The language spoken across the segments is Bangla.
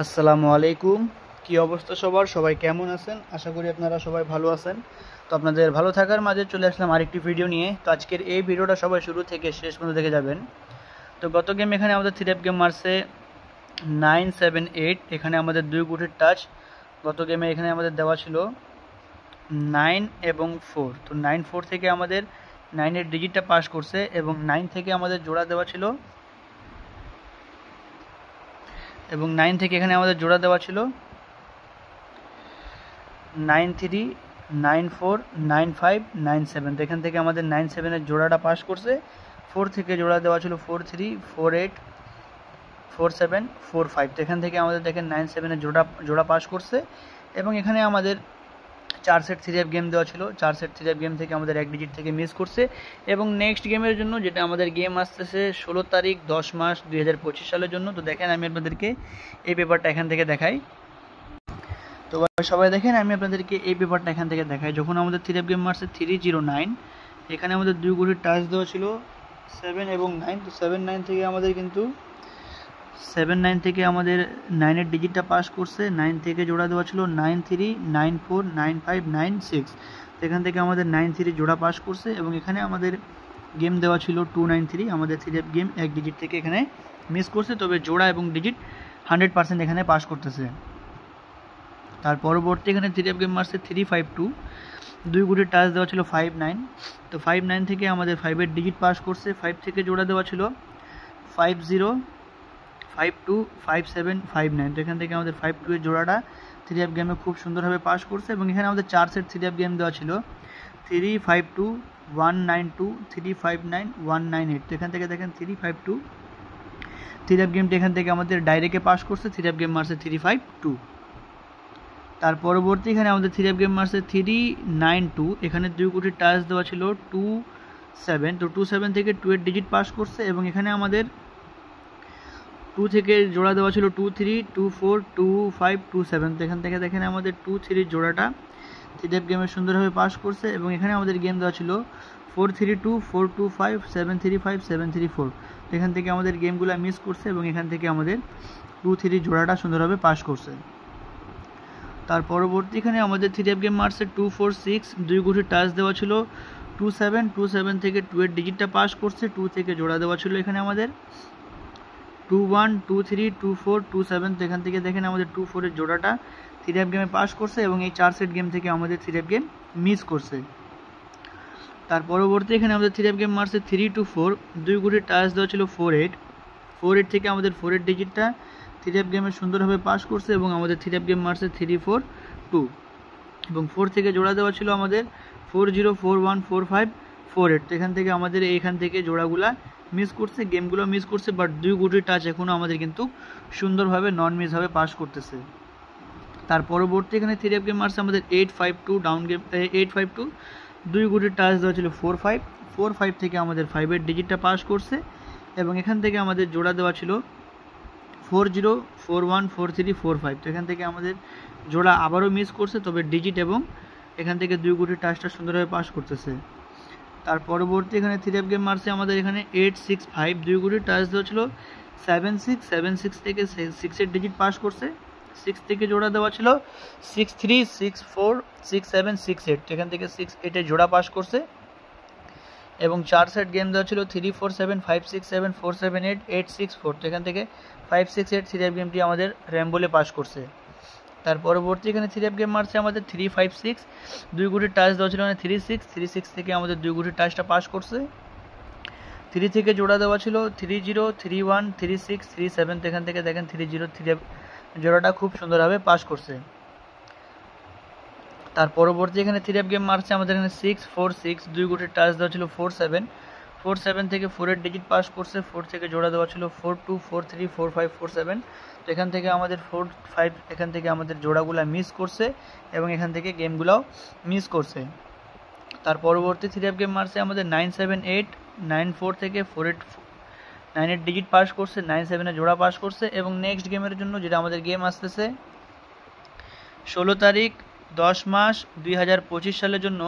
আসসালামু আলাইকুম। কি অবস্থা সবার? সবাই কেমন আছেন? আশা করি আপনারা সবাই ভালো আছেন। তো আপনাদের ভালো থাকার মাঝে চলে আসলাম আরেকটি ভিডিও নিয়ে। তো আজকের এই ভিডিওটা সবাই শুরু থেকে শেষ পর্যন্ত দেখে যাবেন। তো গত গেম এখানে আমাদের 3F গেম মারছে 978। এখানে আমাদের 2 গুটির টাচ। গত গেমে এখানে আমাদের দেওয়া ছিল 9 এবং 4। তো 9-4 থেকে আমাদের 9-এর ডিজিটটা পাস করছে এবং 9 থেকে আমাদের জোড়া দেওয়া ছিল এবং 9 থেকে এখানে আমাদের জোড়া দেওয়া ছিল 9-3, 9-4, 9-5, 9-7। তো এখান থেকে আমাদের 9-7-এর জোড়াটা পাস করছে। 4 থেকে জোড়া দেওয়া ছিল 4-3, 4-8, 4-7, 4-5। তো এখান থেকে আমাদের দেখেন 9-7-এর জোড়া পাস করছে এবং এখানে আমাদের 4 সেট 3F গেম দেওয়া ছিল। 4 সেট 3F গেম থেকে আমাদের 1 ডিজিট থেকে মিস করছে এবং নেক্সট গেমের জন্য যেটা আমাদের গেম আসতেছে 16 তারিখ 10 মাস 2025 সালের জন্য। তো দেখেন আমি আপনাদেরকে এই পেপারটা এখান থেকে দেখাই। তো সবাই দেখেন আমি আপনাদেরকে এই পেপারটা এখান থেকে দেখাই। যখন আমাদের 3F গেম মারছে 309, এখানে আমাদের 2 গুটির টাচ দেওয়া ছিল 7 এবং 9। তো 7-9 থেকে আমাদের কিন্তু 7-9 থেকে আমাদের 9-এর ডিজিটটা পাস করছে। 9 থেকে জোড়া দেওয়া ছিল 9-3, 9-4, 9-5, 9-6। তো এখান থেকে আমাদের 9-3 জোড়া পাস করছে এবং এখানে আমাদের গেম দেওয়া ছিল 293। আমাদের 3F গেম 1 ডিজিট থেকে এখানে মিস করছে, তবে জোড়া এবং ডিজিট 100% এখানে পাস করতেছে। তার পরবর্তী এখানে 3F গেম মারছে 352। 2 গুটির টাচ দেওয়া ছিল 5-9। তো 5-9 থেকে আমাদের 5-এর ডিজিট পাস করছে। 5 থেকে জোড়া দেওয়া ছিল 5-0, 5-2, 5-7, 5-9। তো এখান থেকে আমাদের 5-2 এর জোড়াটা 3F গেমে খুব সুন্দরভাবে পাস করছে এবং এখানে আমাদের 4 সেট 3F গেম দেওয়া ছিল 3-5-2, 1-9-2, 3-5-9, 1-9-8। তো এখান থেকে দেখেন 3-5-2 3F গেমটি এখান থেকে আমাদের ডাইরেক্টে পাস করছে। 3F গেম মারছে 3-5-2। তার পরবর্তী এখানে আমাদের 3F গেম মারছে 3-9-2। এখানে 2 গুটির টাচ দেওয়া ছিল 2-7। তো 2-7 থেকে 2-এর ডিজিট পাস করছে এবং এখানে আমাদের 2 থেকে জোড়া দেওয়া ছিল 2-3, 2-4, 2-5, 2-7। তো এখান থেকে দেখেন আমাদের 2-3 জোড়াটা 3F গেমে সুন্দরভাবে পাস করছে এবং এখানে আমাদের গেম দেওয়া ছিল 4-3-2, 4-2-5, 7-3-5, 7-3-4। তো এখান থেকে আমাদের গেমগুলো মিস করছে এবং এখান থেকে আমাদের 2-3 জোড়াটা সুন্দরভাবে পাস করছে। তার পরবর্তী এখানে আমাদের 3F গেম মারছে 2-4-6। 2 গুটির টাচ দেওয়া ছিল 2-7। 2-7 থেকে 2-এর ডিজিটটা পাস করছে। 2 থেকে জোড়া দেওয়া ছিল এখানে আমাদের 2-1, 2-3, 2-4, 2-7। তো এখান থেকে দেখেন আমাদের 2-4-এর জোড়াটা 3F গেমে পাস করছে এবং এই 4 সেট গেম থেকে আমাদের 3F গেম মিস করছে। তার পরবর্তী এখানে আমাদের 3F গেম মারছে 3-4। 2 গুটির টাচ দেওয়া ছিল 4-8। 4-8 থেকে আমাদের 4-এর ডিজিটটা 3F গেমে সুন্দরভাবে পাস করছে এবং আমাদের 3F গেম মারছে 3-4-2 এবং 4 থেকে জোড়া দেওয়া ছিল আমাদের 4-0, 4-1, 4-5, 4-8। তো এখান থেকে আমাদের এইখান থেকে জোড়াগুলা মিস করছে, গেমগুলো মিস করছে, বাট 2 গুটির টাচ এখনও আমাদের কিন্তু সুন্দরভাবে নন মিসভাবে পাস করতেছে। তার পরবর্তী এখানে 3F গেম মারছে আমাদের 8-5-2 ডাউন গেম 8-5-2। 2 গুটির টাচ দেওয়া ছিল 4-5। 4-5 থেকে আমাদের 5-এর ডিজিটটা পাস করছে এবং এখান থেকে আমাদের জোড়া দেওয়া ছিল 4-0, 4-1, 4-3, 4-5। তো এখান থেকে আমাদের জোড়া আবারও মিস করছে, তবে ডিজিট এবং এখান থেকে 2 গুটির টাচটা সুন্দরভাবে পাস করতেছে। তার পরবর্তী এখানে 3F গেম মারছে আমাদের এখানে 8-6-5। 2 গুটির টাচ দেওয়া ছিল 7-6। 7-6 থেকে 6-এর ডিজিট পাস করছে। 6 থেকে জোড়া দেওয়া ছিল 6-3, 6-4, 6-7, 6-8। এখান থেকে 6-8-এর জোড়া পাস করছে এবং 4 সেট গেম দেওয়া ছিল 3-4-7, 5-6-7, 4-7-8, 8-6-4। তো এখান থেকে 5-6-8 3F গেমটি আমাদের র্যাম্বোলে পাস করছে। তার পরবর্তী এখানে 3F গেম মারছে আমাদের 3-5-6। 2 গুটির টাচ দেওয়া ছিল মানে 3-6। 3-6 থেকে আমাদের 2 গুটির টাচটা পাস করছে। 3 থেকে জোড়া দেওয়া ছিল 3-0, 3-1, 3-6, 3-7। তো এখান থেকে দেখেন 3-0 3F জোড়াটা খুব সুন্দরভাবে পাস করছে। তার পরবর্তী এখানে 3F গেম মারছে আমাদের এখানে 6-4-6। 2 গুটির টাচ দেওয়া ছিল 4-7। 4-7 থেকে 4-এর ডিজিট পাস করছে। 4 থেকে জোড়া দেওয়া ছিল 4-2, 4-3, 4-5, 4-7। তো এখান থেকে আমাদের 4-5 এখান থেকে আমাদের জোড়াগুলো মিস করছে এবং এখান থেকে গেমগুলোও মিস করছে। তার পরবর্তী 3F গেম মারছে আমাদের 9-7-8। 9-4 থেকে 4-8 9-এর ডিজিট পাস করছে। 9-7-এর জোড়া পাস করছে এবং নেক্সট গেমের জন্য যেটা আমাদের গেম আসতেছে 16 তারিখ 10 মাস 2025 সালের জন্য,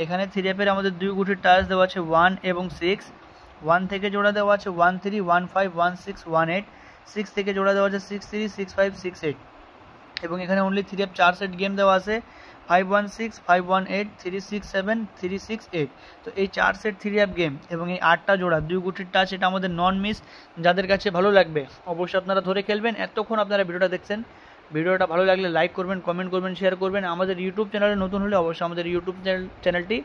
এখানে 3F-এর আমাদের 2 গুটির টাচ দেওয়া আছে 1 এবং 6। 1 থেকে জোড়া দেওয়া আছে 1-3, 1-5, 1-6, 1-8। 6 থেকে জোড়া দেওয়া আছে 6 3 6 5 6 8 এবং এখানে অনলি 3 অ্যাপ 4 সেট গেম দেওয়া আছে 516 518 367 368। তো এই 4 সেট 3 অ্যাপ গেম এবং এই 8টা জোড়া 2 গুটির টাচ, এটা আমাদের নন মিস। যাদের কাছে ভালো লাগবে অবশ্যই আপনারা ধরে খেলবেন। এতক্ষণ আপনারা ভিডিওটা দেখছেন, ভিডিওটা ভালো লাগলে লাইক করবেন, কমেন্ট করবেন, শেয়ার করবেন। আমাদের ইউটিউব চ্যানেলে নতুন হলে অবশ্যই আমাদের ইউটিউব চ্যানেলটি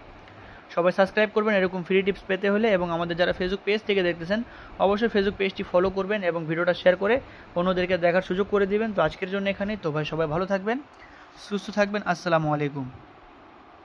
সবাই সাবস্ক্রাইব করবেন এরকম ফ্রি টিপস পেতে হলে। এবং আমাদের যারা ফেসবুক পেজ থেকে দেখতেছেন অবশ্যই ফেসবুক পেজটি ফলো করবেন এবং ভিডিওটা শেয়ার করে অন্যদেরকে দেখার সুযোগ করে দিবেন। তো আজকের জন্য এখানেই। তো ভাই সবাই ভালো থাকবেন, সুস্থ থাকবেন। আসসালামু আলাইকুম।